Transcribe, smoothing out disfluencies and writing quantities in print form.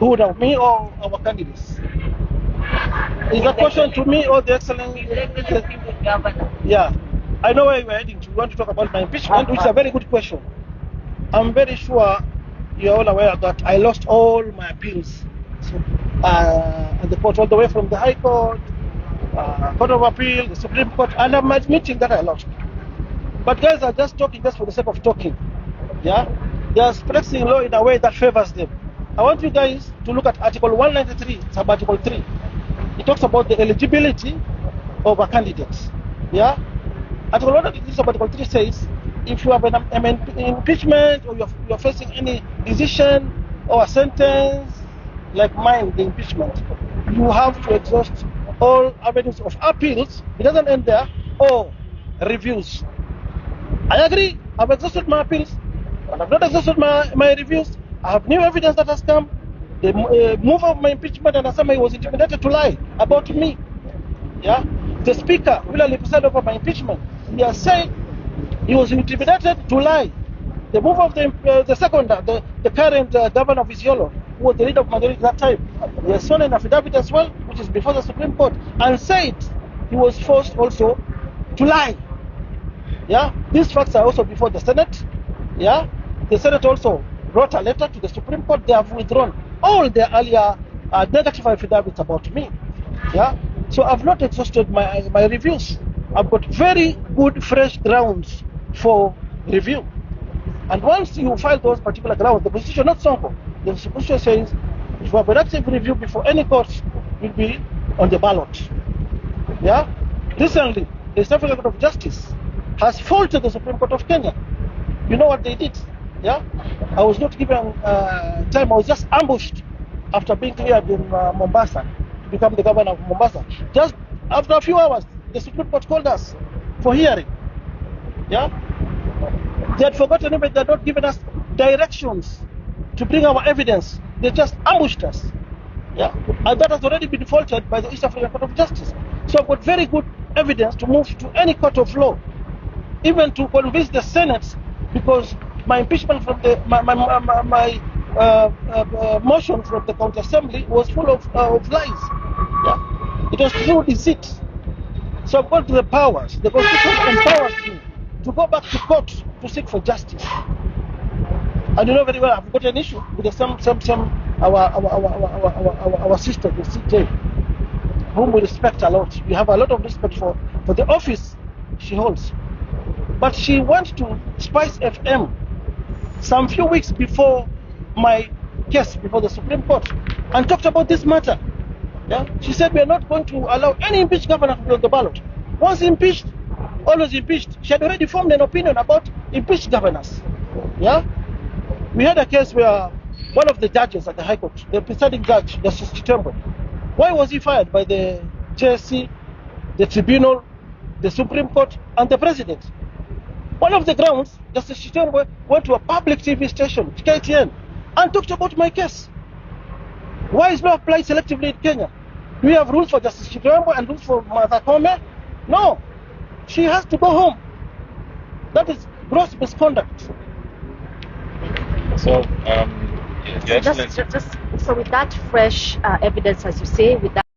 Who would have, me or our candidates? Is that question to me or the excellent? Governor. Yeah, I know where you are heading to. You want to talk about my impeachment, which is a very good question. I'm very sure you're all aware that I lost all my appeals at the court, all the way from the High Court, Court of Appeal, the Supreme Court, and I'm admitting that I lost. But guys are just talking just for the sake of talking. Yeah, they are expressing law in a way that favors them. I want you guys to look at Article 193, sub-Article 3. It talks about the eligibility of a candidate. Yeah, Article 193, sub-Article 3 says if you have an impeachment or you're facing any decision or a sentence like mine, the impeachment, you have to exhaust all avenues of appeals. It doesn't end there, or reviews. I agree, I've exhausted my appeals, but I've not exhausted my reviews. I have new evidence that has come. The move of my impeachment, and somebody was intimidated to lie about me. Yeah, the speaker will preside over my impeachment. He has said he was intimidated to lie. The move of the second, the current governor of Isiolo, who was the leader of majority at that time, he has sworn an affidavit as well, which is before the Supreme Court, and said he was forced also to lie. Yeah, these facts are also before the Senate. Yeah, the Senate also wrote a letter to the Supreme Court. They have withdrawn all their earlier negative affidavits about me. Yeah, so I've not exhausted my reviews. I've got very good fresh grounds for review. And once you file those particular grounds, the position, not Sonko, the position says if you have an active review before any court, will be on the ballot. Yeah, recently the South African Court of Justice has faulted the Supreme Court of Kenya. You know what they did? Yeah, I was not given time. I was just ambushed after being cleared in Mombasa to become the governor of Mombasa. Just after a few hours, the Supreme Court called us for hearing. Yeah, they had forgotten even they had not given us directions to bring our evidence. They just ambushed us. Yeah, and that has already been faulted by the East African Court of Justice. So I've got very good evidence to move to any court of law, even to convince the Senate, because my impeachment from my motion from the county assembly was full of lies. Yeah, it was through deceit. So I've got the powers. The Constitution empowers me to go back to court to seek for justice. And you know very well, I've got an issue with our sister, the CJ, whom we respect a lot. We have a lot of respect for the office she holds. But she went to Spice FM some few weeks before my case before the Supreme Court and talked about this matter. Yeah? She said we are not going to allow any impeached governor to be on the ballot. Once impeached, always impeached. She had already formed an opinion about impeached governors. Yeah? We had a case where one of the judges at the High Court, the presiding judge, Justice Chitembo, why was he fired by the JSC, the tribunal, the Supreme Court, and the president? One of the grounds, Justice Chitembo went to a public TV station, KTN, and talked about my case. Why is law applied selectively in Kenya? Do we have rules for Justice Chitembo and rules for Martha Koome? No. She has to go home. That is gross misconduct. So, so with that fresh evidence, as you say, with that